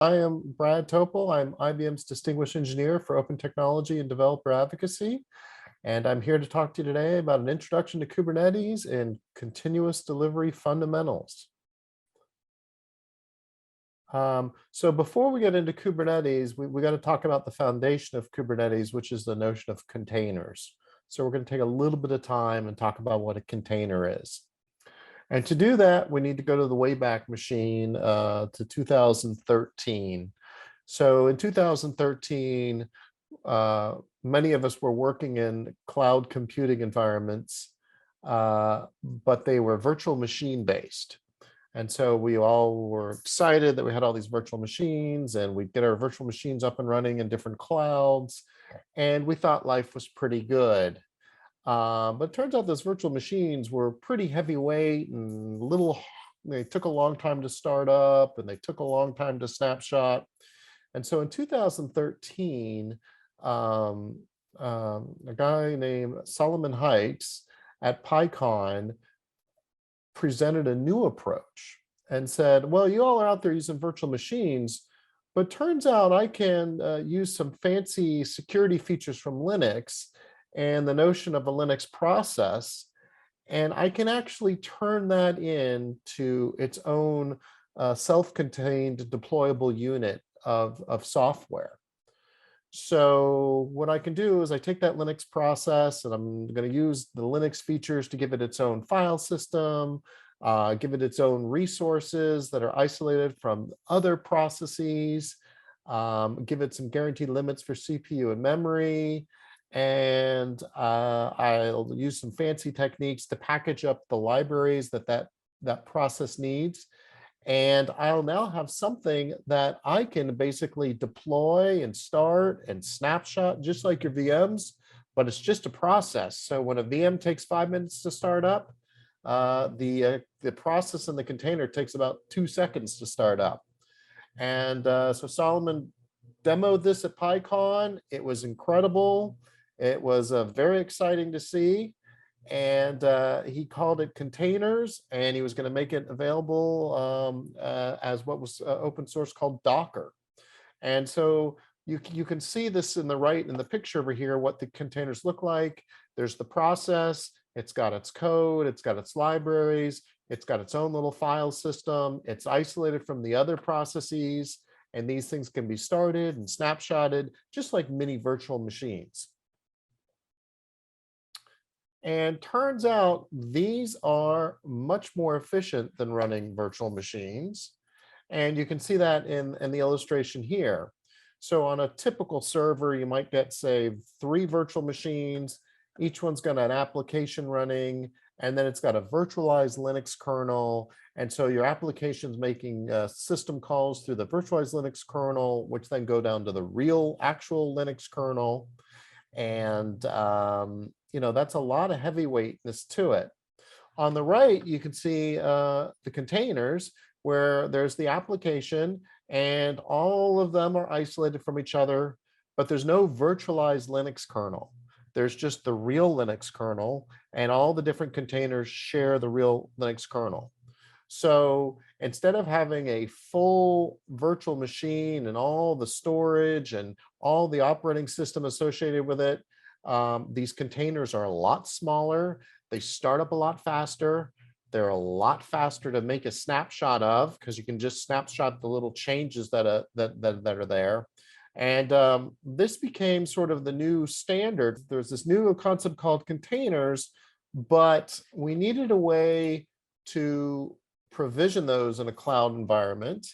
I am Brad Topal. I'm IBM's Distinguished Engineer for Open Technology and Developer Advocacy. And I'm here to talk to you today about an introduction to Kubernetes and continuous delivery fundamentals. So before we get into Kubernetes, we got to talk about the foundation of Kubernetes, which is the notion of containers. So we're going to take a little bit of time and talk about what a container is. And to do that, we need to go to the Wayback Machine to 2013. So in 2013, many of us were working in cloud computing environments, but they were virtual machine based. And so we all were excited that we had all these virtual machines and we'd get our virtual machines up and running in different clouds. And we thought life was pretty good. But it turns out those virtual machines were pretty heavyweight and they took a long time to start up and they took a long time to snapshot. And so in 2013, a guy named Solomon Hykes at PyCon presented a new approach and said, well, you all are out there using virtual machines, but turns out I can use some fancy security features from Linux and the notion of a Linux process, and I can actually turn that into its own self-contained deployable unit of software. So what I can do is I take that Linux process and I'm going to use the Linux features to give it its own file system, give it its own resources that are isolated from other processes, give it some guaranteed limits for CPU and memory, and I'll use some fancy techniques to package up the libraries that process needs. And I'll now have something that I can basically deploy and start and snapshot just like your VMs, but it's just a process. So when a VM takes 5 minutes to start up, the process in the container takes about 2 seconds to start up. And so Solomon demoed this at PyCon. It was incredible. It was very exciting to see. And he called it containers, and he was going to make it available as what was open source called Docker. And so you can see this in the picture over here, what the containers look like. There's the process. It's got its code. It's got its libraries. It's got its own little file system. It's isolated from the other processes. And these things can be started and snapshotted just like mini virtual machines. And turns out these are much more efficient than running virtual machines. And you can see that in the illustration here. So on a typical server, you might get, say, 3 virtual machines. Each one's got an application running, and then it's got a virtualized Linux kernel. And so your application's making system calls through the virtualized Linux kernel, which then go down to the real actual Linux kernel. And that's a lot of heavyweightness to it. On the right, you can see the containers where there's the application and all of them are isolated from each other, but there's no virtualized Linux kernel. There's just the real Linux kernel, and all the different containers share the real Linux kernel. So instead of having a full virtual machine and all the storage and all the operating system associated with it, these containers are a lot smaller. They start up a lot faster. They're a lot faster to make a snapshot of because you can just snapshot the little changes that are there. And this became sort of the new standard. There's this new concept called containers, but we needed a way to provision those in a cloud environment.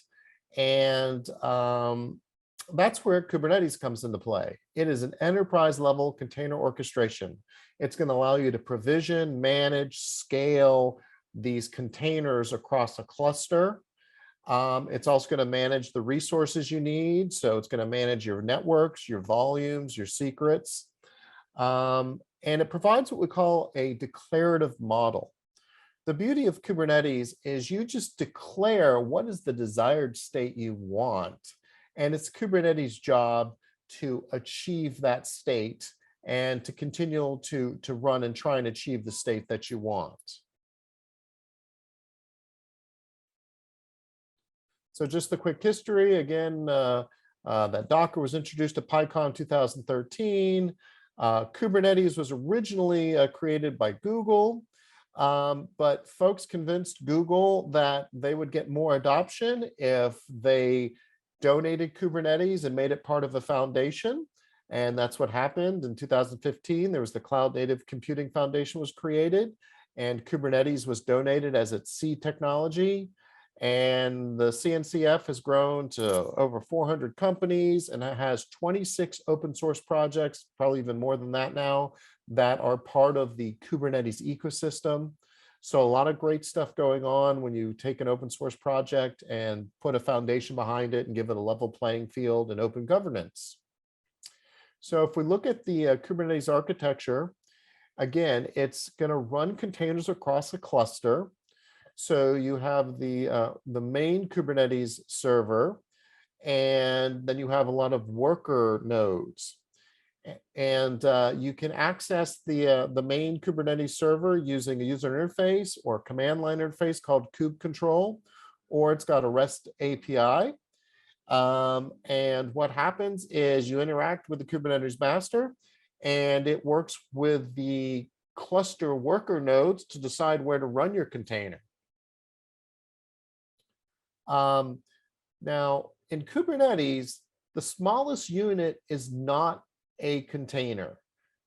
And that's where Kubernetes comes into play. It is an enterprise level container orchestration. It's going to allow you to provision, manage, scale these containers across a cluster. It's also going to manage the resources you need. So it's going to manage your networks, your volumes, your secrets. And it provides what we call a declarative model. The beauty of Kubernetes is you just declare what is the desired state you want. And it's Kubernetes' job to achieve that state and to continue to run and try and achieve the state that you want. So just the quick history again, that Docker was introduced at PyCon 2013. Kubernetes was originally created by Google, but folks convinced Google that they would get more adoption if they donated Kubernetes and made it part of a foundation. And that's what happened in 2015. There was the Cloud Native Computing Foundation was created, and Kubernetes was donated as its seed technology. And the CNCF has grown to over 400 companies, and it has 26 open source projects, probably even more than that now, that are part of the Kubernetes ecosystem. So a lot of great stuff going on when you take an open source project and put a foundation behind it and give it a level playing field and open governance. So if we look at the Kubernetes architecture, again, it's going to run containers across a cluster. So you have the main Kubernetes server, and then you have a lot of worker nodes. And you can access the main Kubernetes server using a user interface or command line interface called kubectl, or it's got a REST API. And what happens is you interact with the Kubernetes master, and it works with the cluster worker nodes to decide where to run your container. Now, in Kubernetes, the smallest unit is not a container.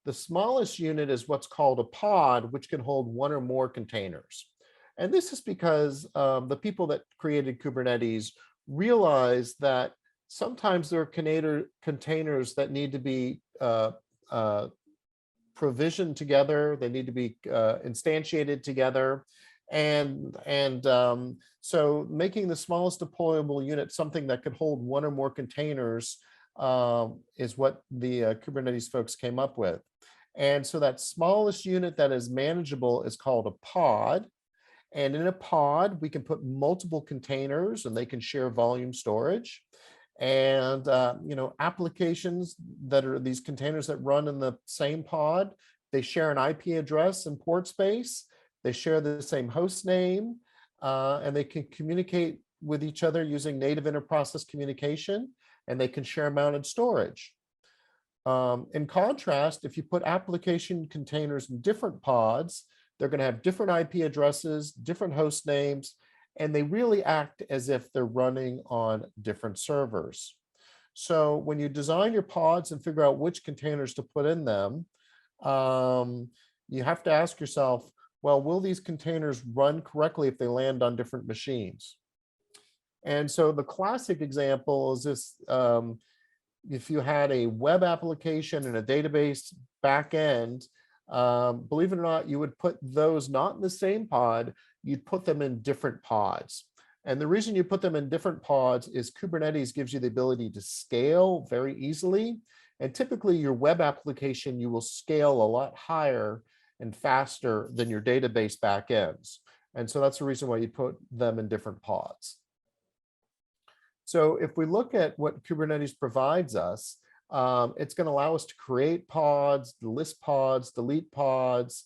The smallest unit is what's called a pod, which can hold one or more containers. And this is because the people that created Kubernetes realize that sometimes there are containers that need to be provisioned together. They need to be instantiated together. So making the smallest deployable unit something that could hold one or more containers is what the Kubernetes folks came up with. And so that smallest unit that is manageable is called a pod. And in a pod, we can put multiple containers and they can share volume storage. And applications that are these containers that run in the same pod, they share an IP address and port space. They share the same host name, and they can communicate with each other using native interprocess communication, and they can share mounted storage. In contrast, if you put application containers in different pods, they're going to have different IP addresses, different host names, and they really act as if they're running on different servers. So when you design your pods and figure out which containers to put in them, you have to ask yourself, well, will these containers run correctly if they land on different machines? And so the classic example is this, if you had a web application and a database backend, believe it or not, you would put those not in the same pod, you'd put them in different pods. And the reason you put them in different pods is Kubernetes gives you the ability to scale very easily. And typically your web application, you will scale a lot higher and faster than your database backends. And so that's the reason why you put them in different pods. So if we look at what Kubernetes provides us, it's going to allow us to create pods, list pods, delete pods.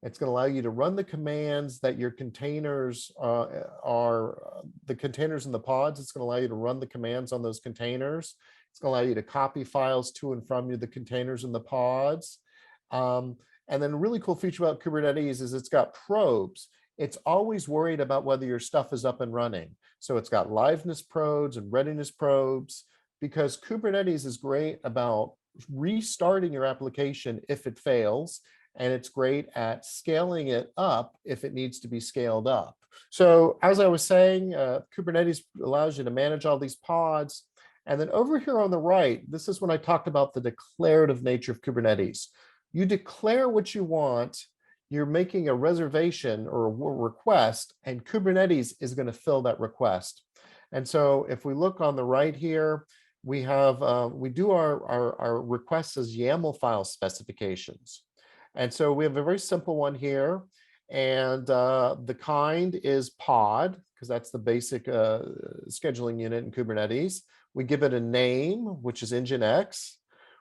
It's going to allow you to run the commands that your containers are the containers in the pods. It's going to allow you to run the commands on those containers. It's going to allow you to copy files to and from the containers in the pods. And then a really cool feature about Kubernetes is it's got probes. It's always worried about whether your stuff is up and running. So it's got liveness probes and readiness probes, because Kubernetes is great about restarting your application if it fails, and it's great at scaling it up if it needs to be scaled up. So as I was saying, Kubernetes allows you to manage all these pods. And then over here on the right, this is when I talked about the declarative nature of Kubernetes. You declare what you want, you're making a reservation or a request, and Kubernetes is going to fill that request. And so if we look on the right here, we have we do our requests as YAML file specifications. And so we have a very simple one here, and the kind is pod, because that's the basic scheduling unit in Kubernetes. We give it a name, which is Nginx.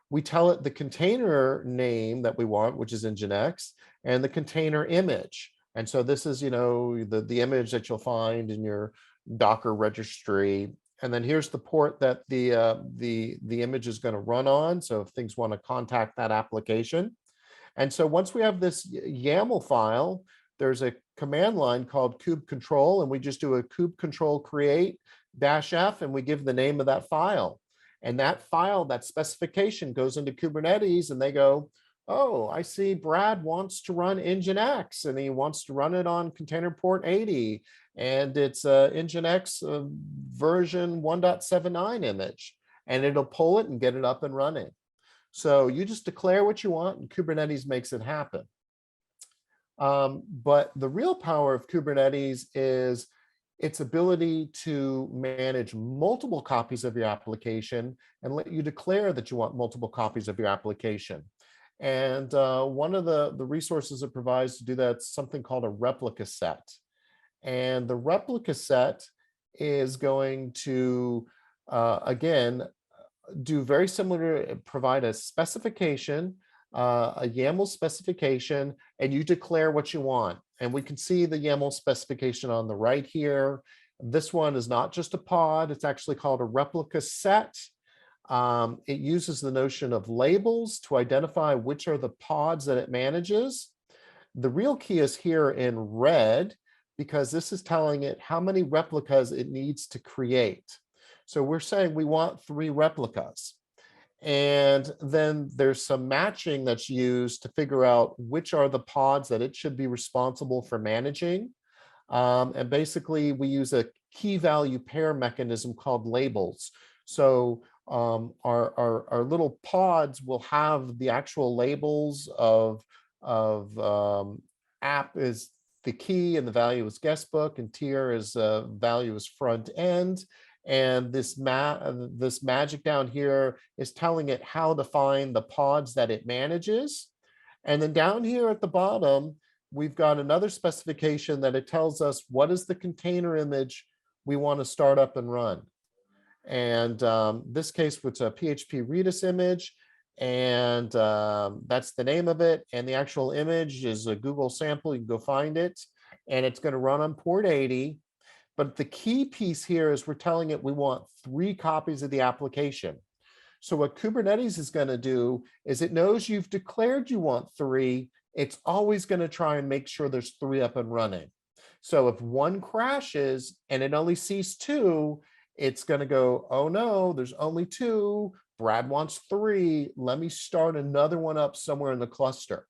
We tell it the container name that we want, which is Nginx, and the container image. And so this is, the image that you'll find in your Docker registry. And then here's the port that the image is going to run on. So if things want to contact that application. And so once we have this YAML file, there's a command line called kube control, and we just do a kube control create -f, and we give the name of that file. And that file, that specification goes into Kubernetes, and they go, oh, I see Brad wants to run Nginx, and he wants to run it on container port 80, and it's Nginx version 1.79 image, and it'll pull it and get it up and running. So you just declare what you want, and Kubernetes makes it happen. But the real power of Kubernetes is its ability to manage multiple copies of your application and let you declare that you want multiple copies of your application. And one of the resources it provides to do that is something called a replica set. And the replica set is going to, again, do very similar to provide a specification, a YAML specification, and you declare what you want. And we can see the YAML specification on the right here. This one is not just a pod, it's actually called a replica set. It uses the notion of labels to identify which are the pods that it manages. The real key is here in red, because this is telling it how many replicas it needs to create. So we're saying we want 3 replicas. And then there's some matching that's used to figure out which are the pods that it should be responsible for managing. And basically, we use a key value pair mechanism called labels. So our little pods will have the actual labels of app is the key and the value is guestbook, and tier is value is front end. And this magic down here is telling it how to find the pods that it manages. And then down here at the bottom, we've got another specification that it tells us what is the container image we want to start up and run. And this case, it's a PHP Redis image, and that's the name of it. And the actual image is a Google sample. You can go find it, and it's going to run on port 80. But the key piece here is we're telling it we want 3 copies of the application. So what Kubernetes is going to do is it knows you've declared you want 3. It's always going to try and make sure there's 3 up and running. So if 1 crashes and it only sees 2, it's going to go, oh no, there's only 2. Brad wants 3. Let me start another one up somewhere in the cluster.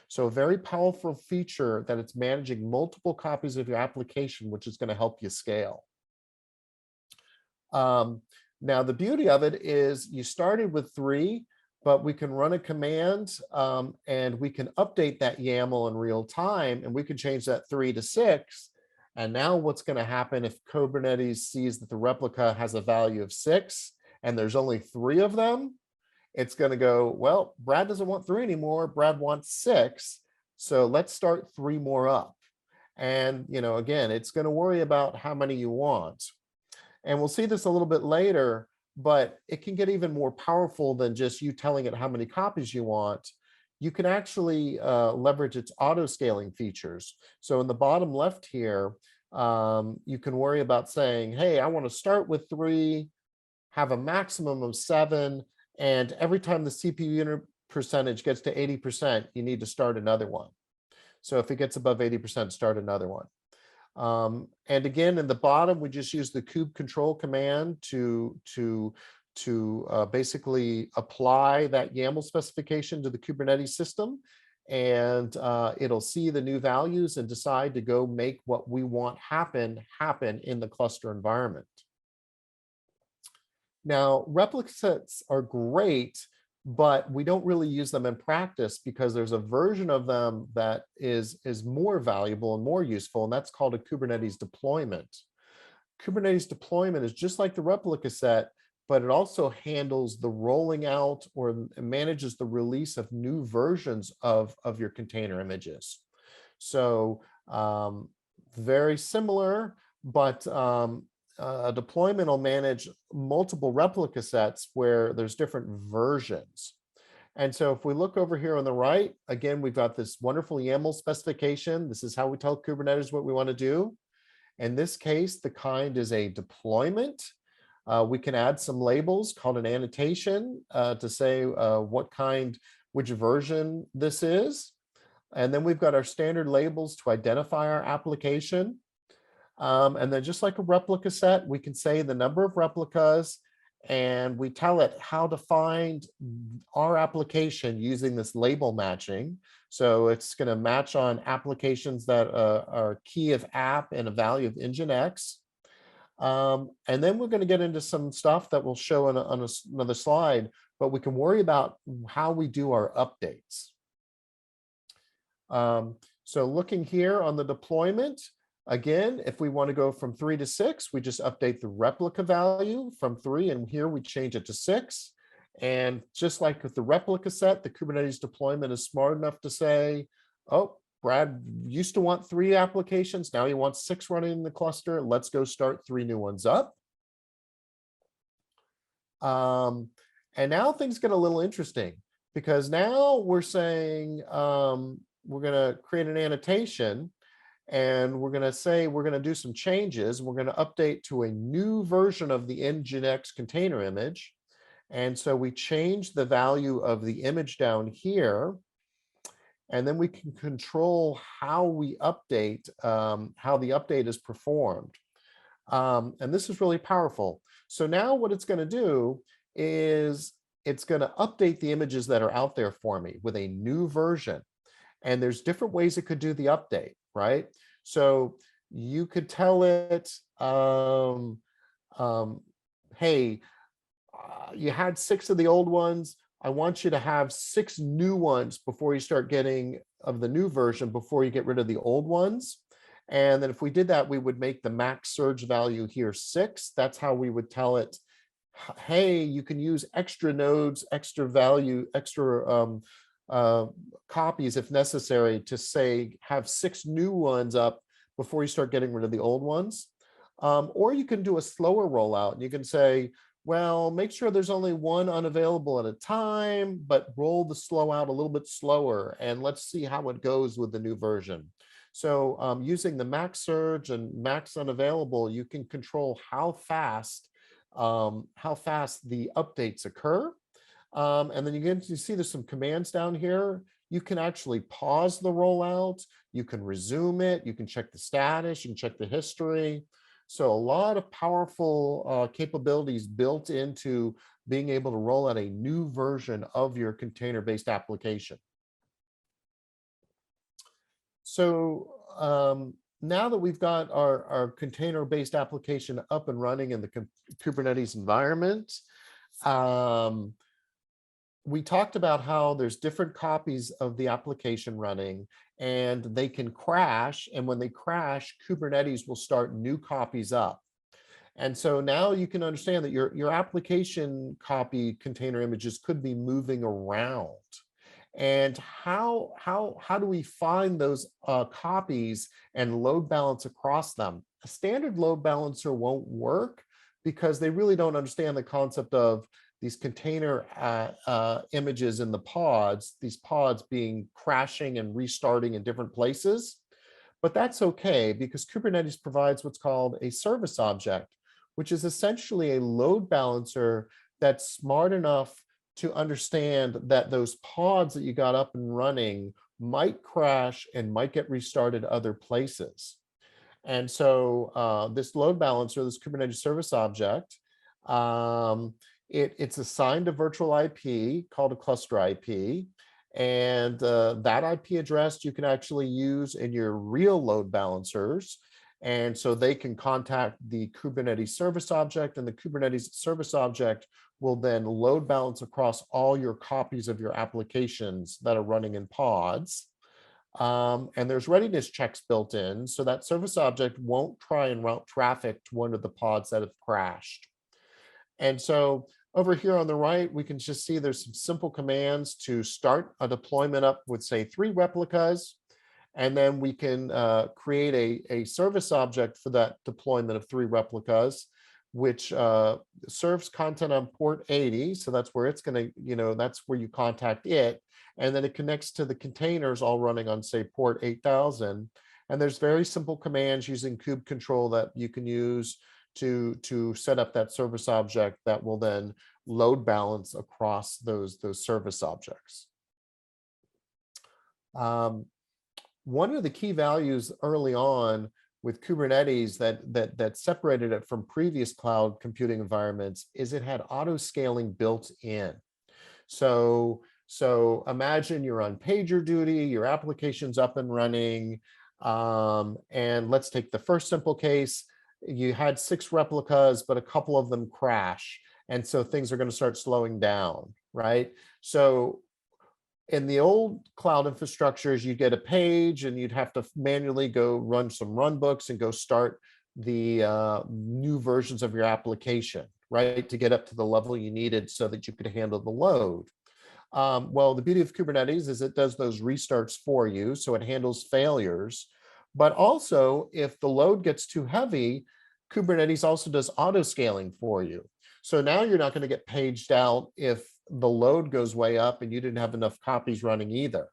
So a very powerful feature that it's managing multiple copies of your application, which is going to help you scale. Now, the beauty of it is you started with 3, but we can run a command and we can update that YAML in real time, and we can change that 3 to 6. And now what's going to happen if Kubernetes sees that the replica has a value of 6 and there's only 3 of them? It's going to go, well, Brad doesn't want 3 anymore. Brad wants 6. So let's start 3 more up. And, again, it's going to worry about how many you want. And we'll see this a little bit later, but it can get even more powerful than just you telling it how many copies you want. You can actually leverage its auto scaling features. So in the bottom left here, you can worry about saying, hey, I want to start with 3, have a maximum of 7, and every time the CPU unit percentage gets to 80%, you need to start another one. So if it gets above 80%, start another one. And again, in the bottom, we just use the kube control command to basically apply that YAML specification to the Kubernetes system. And it'll see the new values and decide to go make what we want happen in the cluster environment. Now, replica sets are great, but we don't really use them in practice because there's a version of them that is more valuable and more useful, and that's called a Kubernetes deployment. Kubernetes deployment is just like the replica set, but it also handles the rolling out or manages the release of new versions of your container images. So very similar, but a deployment will manage multiple replica sets where there's different versions. And so if we look over here on the right, again, we've got this wonderful YAML specification. This is how we tell Kubernetes what we want to do. In this case, the kind is a deployment. We can add some labels called an annotation to say which version this is. And then we've got our standard labels to identify our application. And then just like a replica set, we can say the number of replicas, and we tell it how to find our application using this label matching. So it's going to match on applications that are key of app and a value of Nginx. And then we're going to get into some stuff that we'll show on another slide, but we can worry about how we do our updates. So looking here on the deployment, again, if we want to go from 3 to 6, we just update the replica value from 3, and here we change it to 6. And just like with the replica set, the Kubernetes deployment is smart enough to say, oh, Brad used to want 3 applications. Now he wants 6 running in the cluster. Let's go start 3 new ones up. And now things get a little interesting, because now we're saying we're going to create an annotation, and we're going to say we're going to do some changes. We're going to update to a new version of the Nginx container image. And so we change the value of the image down here, and then we can control how we update, how the update is performed. And this is really powerful. So now what it's going to do is it's going to update the images that are out there for me with a new version. And there's different ways it could do the update, right? So you could tell it, hey, you had 6 of the old ones. I want you to have 6 new ones before you start getting of the new version, before you get rid of the old ones. And then if we did that, we would make the max surge value here 6. That's how we would tell it, hey, you can use extra nodes, extra value, extra copies if necessary, to say have 6 new ones up before you start getting rid of the old ones. Or you can do a slower rollout, and you can say, well, make sure there's only 1 unavailable at a time, but roll the slow out a little bit slower, and let's see how it goes with the new version. So using the max surge and max unavailable, you can control how fast the updates occur. And then you see there's some commands down here. You can actually pause the rollout. You can resume it. You can check the status. You can check the history. So a lot of powerful capabilities built into being able to roll out a new version of your container-based application. So now that we've got our container-based application up and running in the Kubernetes environment, we talked about how there's different copies of the application running, and they can crash. And when they crash, Kubernetes will start new copies up. And so now you can understand that your application copy container images could be moving around. And how do we find those copies and load balance across them? A standard load balancer won't work, because they really don't understand the concept of these container images in the pods, these pods being crashing and restarting in different places. But that's okay, because Kubernetes provides what's called a service object, which is essentially a load balancer that's smart enough to understand that those pods that you got up and running might crash and might get restarted other places. And so this load balancer, this Kubernetes service object, it's assigned a virtual IP called a cluster IP. And that IP address you can actually use in your real load balancers. And so they can contact the Kubernetes service object, and the Kubernetes service object will then load balance across all your copies of your applications that are running in pods. And there's readiness checks built in, so that service object won't try and route traffic to one of the pods that have crashed. And so over here on the right, we can just see there's some simple commands to start a deployment up with, say, 3 replicas. And then we can create a service object for that deployment of 3 replicas. which serves content on port 80. So that's where it's going to, that's where you contact it. And then it connects to the containers all running on, say, port 8000. And there's very simple commands using kube control that you can use to set up that service object that will then load balance across those service objects. One of the key values early on with Kubernetes that separated it from previous cloud computing environments is it had auto scaling built in. So imagine you're on pager duty, your application's up and running, and let's take the first simple case. You had 6 replicas, but a couple of them crash, and so things are going to start slowing down, right? So in the old cloud infrastructures, you'd get a page and you'd have to manually go run some runbooks and go start the new versions of your application, right, to get up to the level you needed so that you could handle the load. Well, the beauty of Kubernetes is it does those restarts for you, so it handles failures. But also, if the load gets too heavy, Kubernetes also does auto scaling for you. So now you're not going to get paged out if the load goes way up and you didn't have enough copies running either.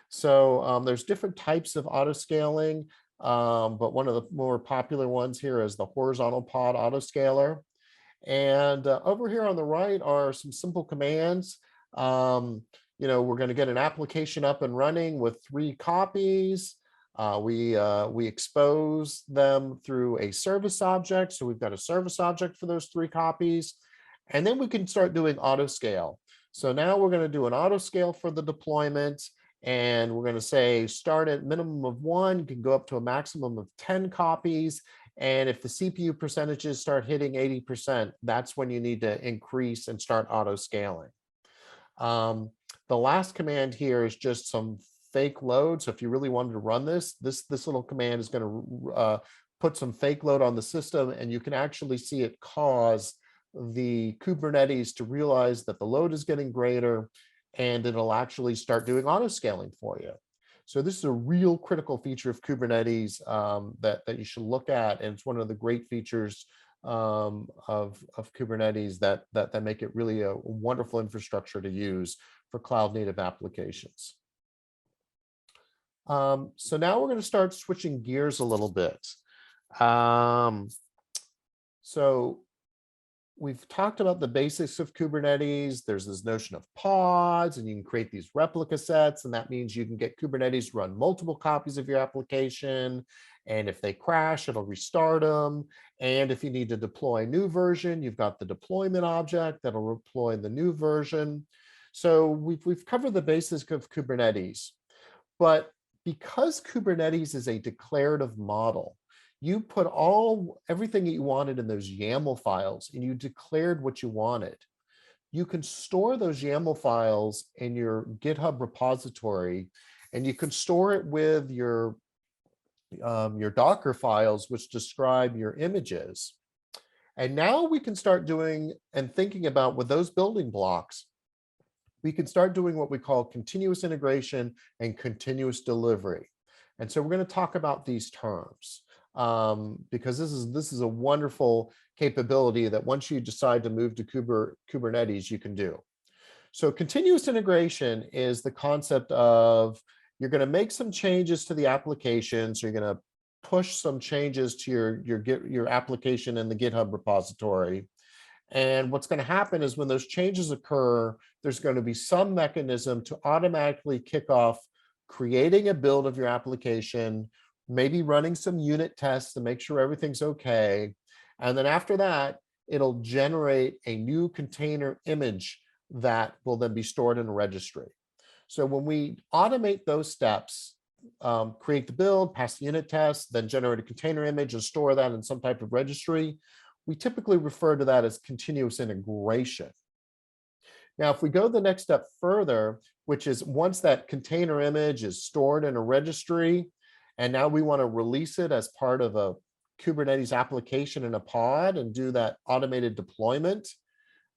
So there's different types of auto scaling, but one of the more popular ones here is the horizontal pod autoscaler. And over here on the right are some simple commands. We're going to get an application up and running with 3 copies. We expose them through a service object. So we've got a service object for those 3 copies. And then we can start doing auto scale. So now we're going to do an auto scale for the deployment. And we're going to say start at minimum of 1, you can go up to a maximum of 10 copies. And if the CPU percentages start hitting 80%, that's when you need to increase and start auto scaling. The last command here is just some fake load. So if you really wanted to run this little command is going to put some fake load on the system, and you can actually see it cause the Kubernetes to realize that the load is getting greater, and it'll actually start doing auto scaling for you. So this is a real critical feature of Kubernetes that you should look at, and it's one of the great features of Kubernetes that make it really a wonderful infrastructure to use for cloud native applications. So now we're going to start switching gears a little bit. So we've talked about the basics of Kubernetes. There's this notion of pods, and you can create these replica sets, and that means you can get Kubernetes to run multiple copies of your application. And if they crash, it'll restart them. And if you need to deploy a new version, you've got the deployment object that'll deploy the new version. So we've covered the basics of Kubernetes. But because Kubernetes is a declarative model, you put everything that you wanted in those YAML files, and you declared what you wanted. You can store those YAML files in your GitHub repository, and you can store it with your Docker files, which describe your images. And now we can start doing and thinking about, with those building blocks, we can start doing what we call continuous integration and continuous delivery. And so we're going to talk about these terms because this is a wonderful capability that once you decide to move to Kubernetes, you can do. So continuous integration is the concept of you're going to make some changes to the application. So you're going to push some changes to your application in the GitHub repository. And what's going to happen is when those changes occur, there's going to be some mechanism to automatically kick off creating a build of your application, maybe running some unit tests to make sure everything's okay. And then after that, it'll generate a new container image that will then be stored in a registry. So when we automate those steps, create the build, pass the unit test, then generate a container image and store that in some type of registry, we typically refer to that as continuous integration. Now, if we go the next step further, which is once that container image is stored in a registry, and now we want to release it as part of a Kubernetes application in a pod and do that automated deployment,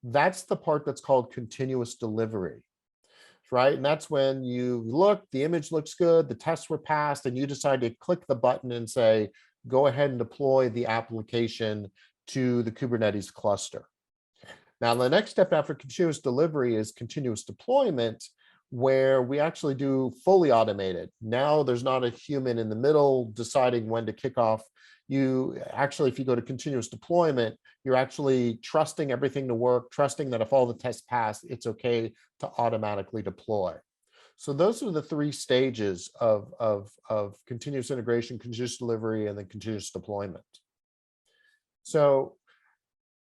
that's the part that's called continuous delivery, right? And that's when you look, the image looks good, the tests were passed, and you decide to click the button and say, go ahead and deploy the application to the Kubernetes cluster. Now, the next step after continuous delivery is continuous deployment, where we actually do fully automated. Now there's not a human in the middle deciding when to kick off. You actually, if you go to continuous deployment, you're actually trusting everything to work, trusting that if all the tests pass, it's okay to automatically deploy. So those are the three stages of continuous integration, continuous delivery, and then continuous deployment. So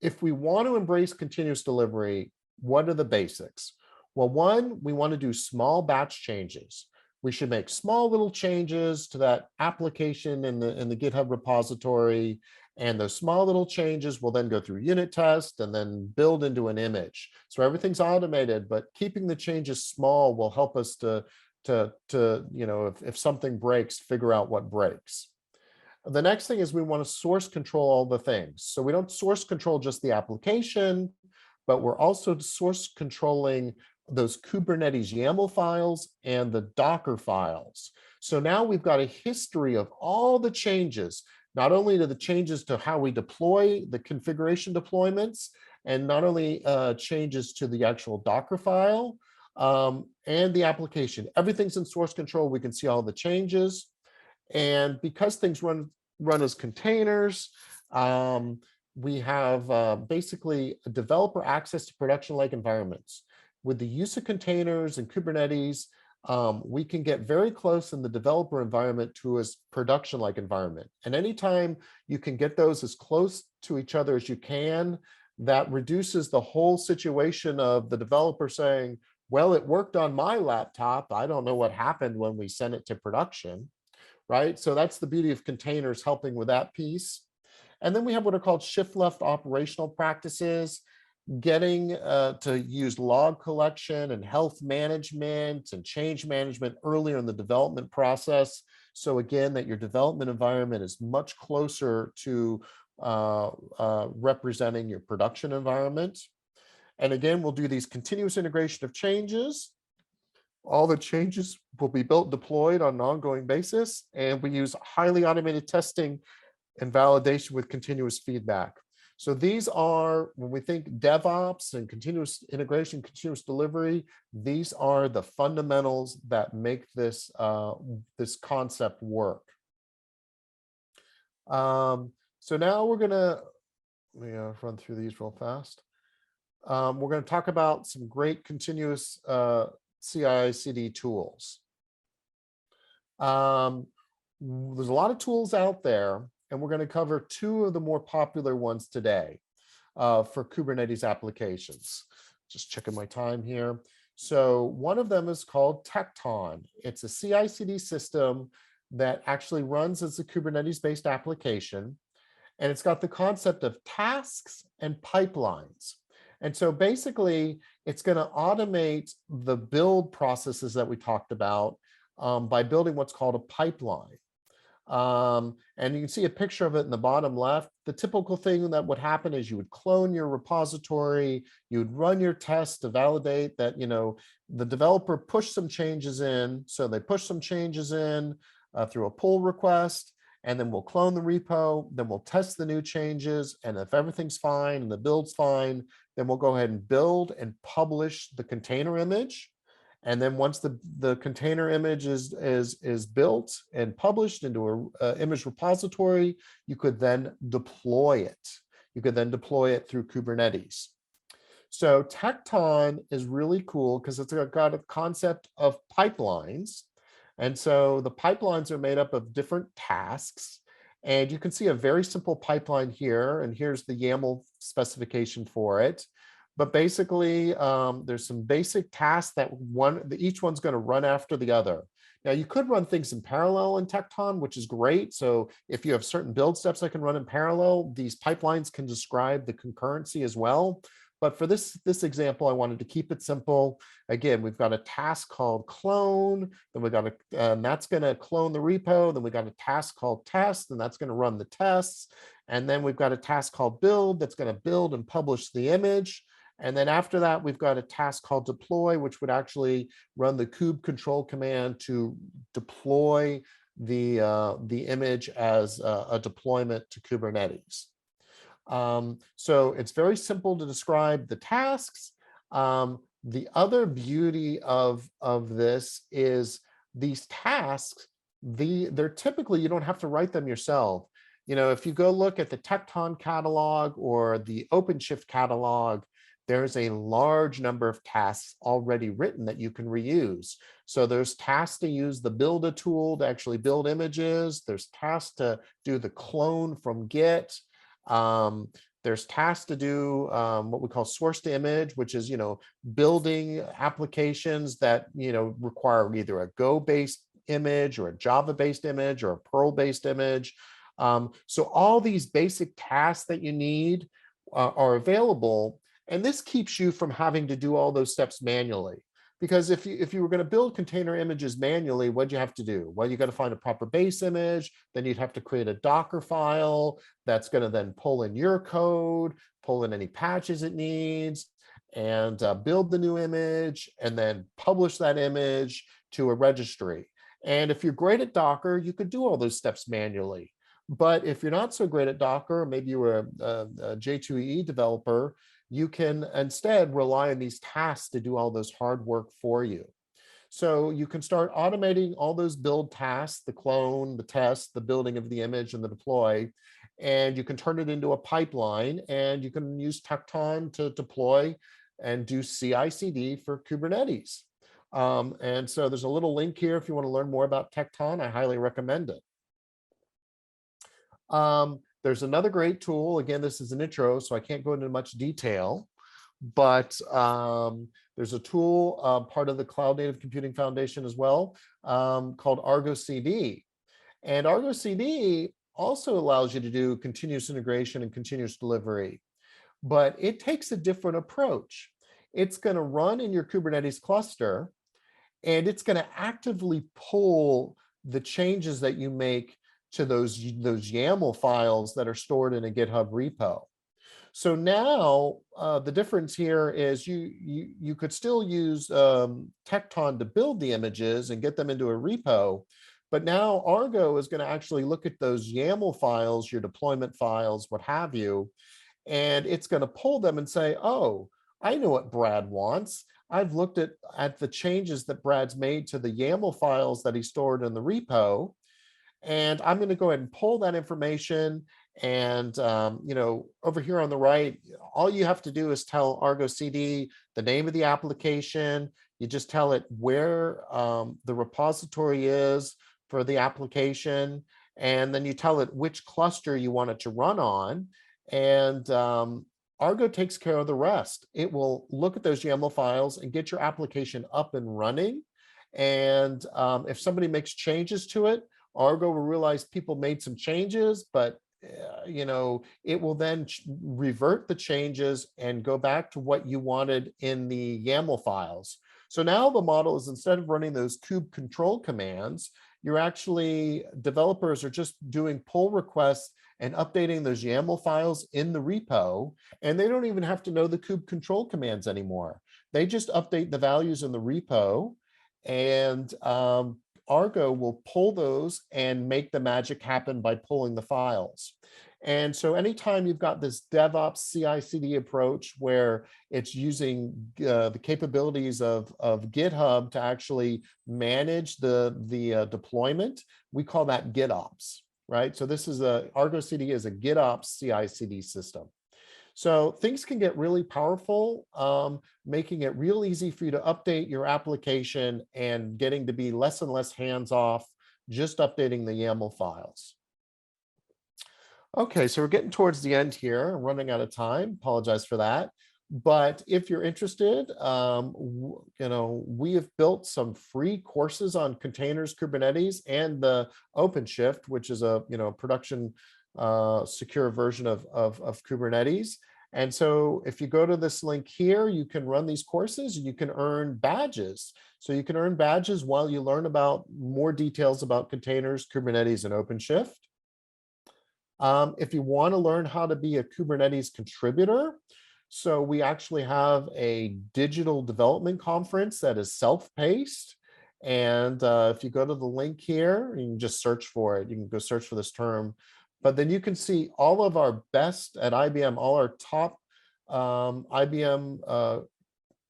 if we want to embrace continuous delivery, what are the basics? Well, one, we want to do small batch changes. We should make small little changes to that application in the GitHub repository. And those small little changes will then go through unit test and then build into an image. So everything's automated, but keeping the changes small will help us to if something breaks, figure out what breaks. The next thing is we want to source control all the things. So we don't source control just the application, but we're also source controlling those Kubernetes YAML files and the Docker files. So now we've got a history of all the changes, not only to the changes to how we deploy the configuration deployments, and not only changes to the actual Docker file and the application. Everything's in source control. We can see all the changes. And because things run as containers, we have basically developer access to production-like environments. With the use of containers and Kubernetes, we can get very close in the developer environment to a production-like environment. And anytime you can get those as close to each other as you can, that reduces the whole situation of the developer saying, well, it worked on my laptop. I don't know what happened when we sent it to production. Right? So that's the beauty of containers helping with that piece. And then we have what are called shift left operational practices, getting to use log collection and health management and change management earlier in the development process. So again, that your development environment is much closer to representing your production environment. And again, we'll do these continuous integration of changes. All the changes will be built, deployed on an ongoing basis, and we use highly automated testing and validation with continuous feedback. So these are, when we think DevOps and continuous integration, continuous delivery, these are the fundamentals that make this, this concept work. So now we're gonna run through these real fast. We're going to talk about some great continuous CI/CD tools. There's a lot of tools out there, and we're going to cover two of the more popular ones today for Kubernetes applications. Just checking my time here. So one of them is called Tekton. It's a CI/CD system that actually runs as a Kubernetes-based application, and it's got the concept of tasks and pipelines. And so basically, it's going to automate the build processes that we talked about by building what's called a pipeline. And you can see a picture of it in the bottom left. The typical thing that would happen is you would clone your repository, you would run your tests to validate that, the developer pushed some changes in. So they push some changes in through a pull request, and then we'll clone the repo, then we'll test the new changes. And if everything's fine and the build's fine, then we'll go ahead and build and publish the container image. And then once the container image is built and published into an image repository, you could then deploy it. You could then deploy it through Kubernetes. So Tekton is really cool because it's got a concept of pipelines. And so the pipelines are made up of different tasks. And you can see a very simple pipeline here. And here's the YAML specification for it. But basically, there's some basic tasks that each one's going to run after the other. Now, you could run things in parallel in Tekton, which is great. So if you have certain build steps that can run in parallel, these pipelines can describe the concurrency as well. But for this example, I wanted to keep it simple. Again, we've got a task called clone, then we got and that's going to clone the repo. Then we got a task called test, and that's going to run the tests. And then we've got a task called build that's going to build and publish the image. And then after that, we've got a task called deploy, which would actually run the kube control command to deploy the image as a deployment to Kubernetes. So it's very simple to describe the tasks. The other beauty of this is these tasks, they're typically, you don't have to write them yourself. You know, if you go look at the Tecton catalog or the OpenShift catalog, there's a large number of tasks already written that you can reuse. So there's tasks to use the builder tool to actually build images. There's tasks to do the clone from Git. There's tasks to do what we call source to image, which is, building applications that, require either a Go-based image or a Java-based image or a Perl-based image. So all these basic tasks that you need are available. And this keeps you from having to do all those steps manually. Because if you were going to build container images manually, what'd you have to do? Well, you got to find a proper base image. Then you'd have to create a Docker file that's going to then pull in your code, pull in any patches it needs, and build the new image, and then publish that image to a registry. And if you're great at Docker, you could do all those steps manually. But if you're not so great at Docker, maybe you were a J2EE developer, you can instead rely on these tasks to do all those hard work for you. So you can start automating all those build tasks, the clone, the test, the building of the image, and the deploy. And you can turn it into a pipeline, and you can use Tecton to deploy and do CI/CD for Kubernetes. And so there's a little link here if you want to learn more about Tecton. I highly recommend it. There's another great tool. Again, this is an intro, so I can't go into much detail, but there's a tool, part of the Cloud Native Computing Foundation as well, called Argo CICD. And Argo CICD also allows you to do continuous integration and continuous delivery, but it takes a different approach. It's going to run in your Kubernetes cluster, and it's going to actively pull the changes that you make to those YAML files that are stored in a GitHub repo. So now the difference here is you could still use Tecton to build the images and get them into a repo, but now Argo is going to actually look at those YAML files, your deployment files, what have you, and it's going to pull them and say, oh, I know what Brad wants. I've looked at the changes that Brad's made to the YAML files that he stored in the repo, and I'm going to go ahead and pull that information. And, over here on the right, all you have to do is tell Argo CD the name of the application. You just tell it where the repository is for the application. And then you tell it which cluster you want it to run on. And Argo takes care of the rest. It will look at those YAML files and get your application up and running. And if somebody makes changes to it, Argo will realize people made some changes, but it will then revert the changes and go back to what you wanted in the YAML files. So now the model is, instead of running those kube control commands, developers are just doing pull requests and updating those YAML files in the repo, and they don't even have to know the kube control commands anymore. They just update the values in the repo, and Argo will pull those and make the magic happen by pulling the files. And so anytime you've got this DevOps CI/CD approach where it's using the capabilities of GitHub to actually manage the deployment, we call that GitOps, right? So this is Argo CD is a GitOps CI/CD system. So things can get really powerful, making it real easy for you to update your application and getting to be less and less hands-off, just updating the YAML files. Okay, so we're getting towards the end here, running out of time. Apologize for that. But if you're interested, we have built some free courses on containers, Kubernetes, and the OpenShift, which is a production secure version of Kubernetes. And so if you go to this link here, you can run these courses and you can earn badges. So you can earn badges while you learn about more details about containers, Kubernetes, and OpenShift. If you want to learn how to be a Kubernetes contributor, so we actually have a digital development conference that is self-paced. And if you go to the link here, you can just search for it. You can go search for this term, But then you can see all of our best at IBM, all our top IBM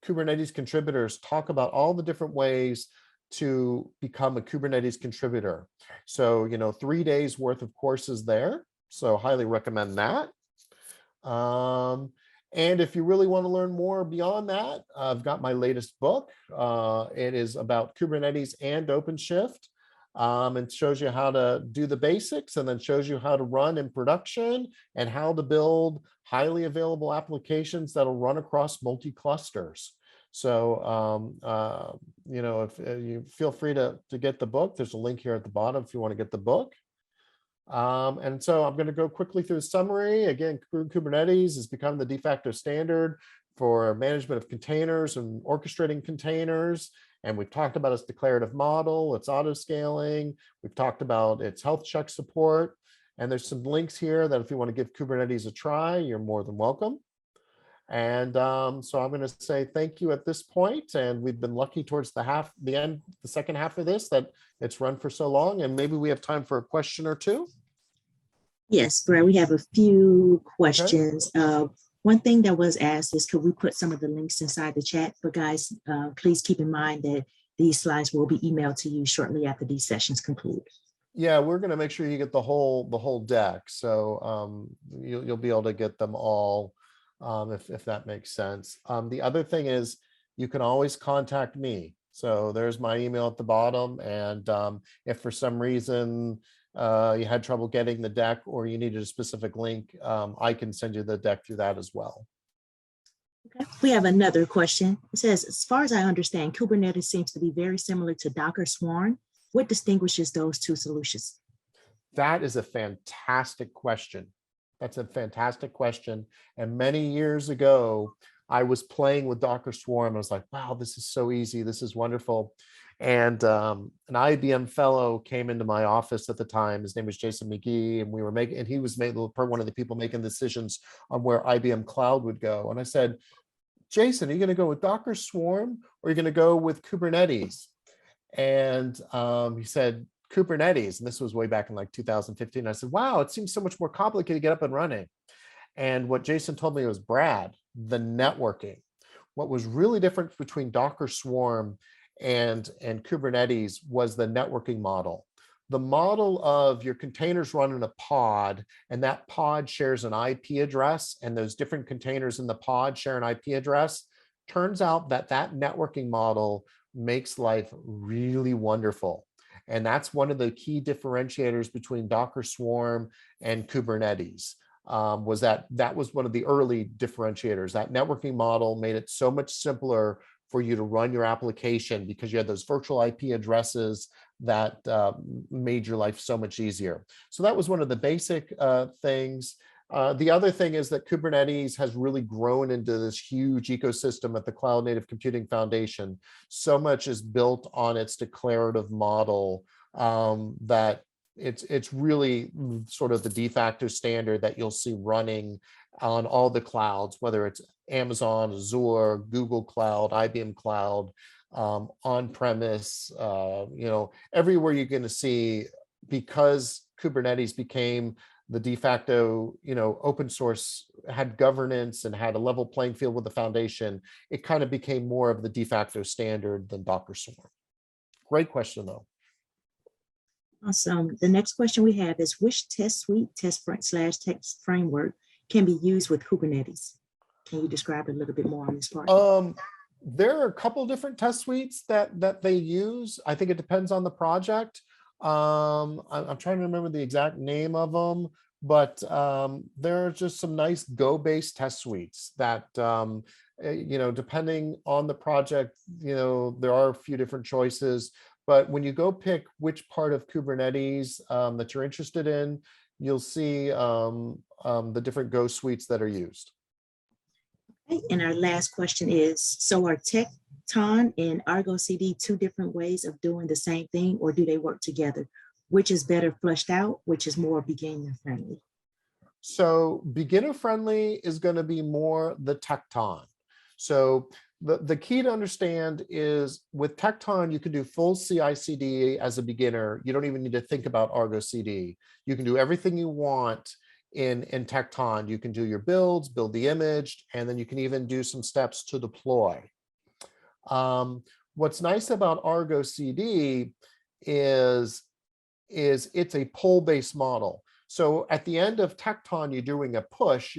Kubernetes contributors talk about all the different ways to become a Kubernetes contributor. So, 3 days worth of courses there. So highly recommend that. And if you really want to learn more beyond that, I've got my latest book. It is about Kubernetes and OpenShift. And shows you how to do the basics, and then shows you how to run in production and how to build highly available applications that'll run across multi-clusters. So, if you feel free to get the book, there's a link here at the bottom if you want to get the book. And so I'm going to go quickly through the summary. Again, Kubernetes has become the de facto standard for management of containers and orchestrating containers. And we've talked about its declarative model, its auto-scaling. We've talked about its health check support. And there's some links here that if you want to give Kubernetes a try, you're more than welcome. And so I'm going to say thank you at this point. And we've been lucky towards the second half of this, that it's run for so long. And maybe we have time for a question or two. Yes, Brad, we have a few questions. Okay. One thing that was asked is, could we put some of the links inside the chat? But guys, please keep in mind that these slides will be emailed to you shortly after these sessions conclude. Yeah, we're going to make sure you get the whole deck. So you'll be able to get them all if that makes sense. The other thing is you can always contact me. So there's my email at the bottom. And if for some reason you had trouble getting the deck or you needed a specific link, I can send you the deck through that as well. Okay. We have another question. It says, as far as I understand, Kubernetes seems to be very similar to Docker Swarm. What distinguishes those two solutions? That is a fantastic question. That's a fantastic question. And many years ago, I was playing with Docker Swarm. I was like, wow, this is so easy. This is wonderful. And an IBM fellow came into my office at the time. His name was Jason McGee, and he was one of the people making decisions on where IBM Cloud would go. And I said, Jason, are you going to go with Docker Swarm or are you going to go with Kubernetes? And he said, Kubernetes. And this was way back in like 2015. I said, wow, it seems so much more complicated to get up and running. And what Jason told me was, Brad, the networking. What was really different between Docker Swarm and Kubernetes was the networking model. The model of your containers run in a pod, and that pod shares an IP address, and those different containers in the pod share an IP address. Turns out that networking model makes life really wonderful. And that's one of the key differentiators between Docker Swarm and Kubernetes. Was that was one of the early differentiators. That networking model made it so much simpler for you to run your application because you had those virtual IP addresses that made your life so much easier. So that was one of the basic things. The other thing is that Kubernetes has really grown into this huge ecosystem at the Cloud Native Computing Foundation. So much is built on its declarative model that it's really sort of the de facto standard that you'll see running on all the clouds, whether it's Amazon, Azure, Google Cloud, IBM Cloud, on-premise, everywhere you're going to see, because Kubernetes became the de facto, open source, had governance and had a level playing field with the foundation, it kind of became more of the de facto standard than Docker Swarm. Great question, though. Awesome. The next question we have is, which test suite, test framework can be used with Kubernetes? Can you describe a little bit more on this part? There are a couple different test suites that they use. I think it depends on the project. I'm trying to remember the exact name of them, but there are just some nice Go-based test suites that, depending on the project, there are a few different choices. But when you go pick which part of Kubernetes that you're interested in, you'll see the different Go suites that are used. Okay. And our last question is, so are Tecton and Argo CICD two different ways of doing the same thing, or do they work together? Which is better fleshed out? Which is more beginner friendly? So beginner friendly is going to be more the Tecton. So The key to understand is with Tecton, you can do full CI/CD as a beginner. You don't even need to think about Argo CD. You can do everything you want in Tecton. You can do your builds, build the image, and then you can even do some steps to deploy. What's nice about Argo CD is it's a pull-based model. So at the end of Tecton, you're doing a push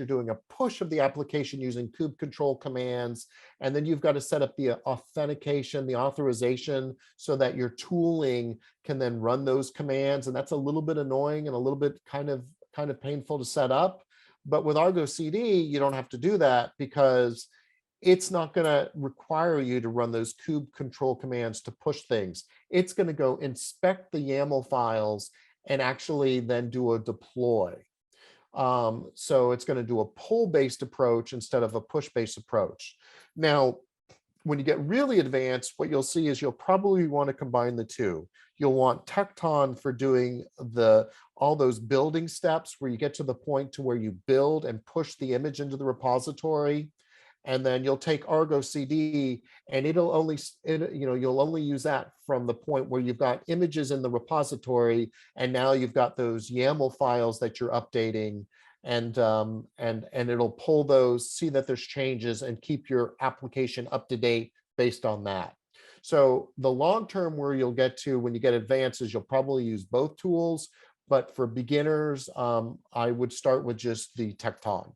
of the application using kube control commands, and then you've got to set up the authentication, the authorization, so that your tooling can then run those commands. And that's a little bit annoying and a little bit kind of painful to set up. But with Argo CD, you don't have to do that because it's not going to require you to run those kube control commands to push things. It's going to go inspect the YAML files and actually then do a deploy. So it's going to do a pull-based approach instead of a push-based approach. Now, when you get really advanced, what you'll see is you'll probably want to combine the two. You'll want Tecton for doing all those building steps where you get to the point to where you build and push the image into the repository. And then you'll take Argo CD and you'll only use that from the point where you've got images in the repository, and now you've got those YAML files that you're updating, and it'll pull those, see that there's changes, and keep your application up to date based on that. So the long term where you'll get to when you get advanced is you'll probably use both tools, but for beginners, I would start with just the Tecton.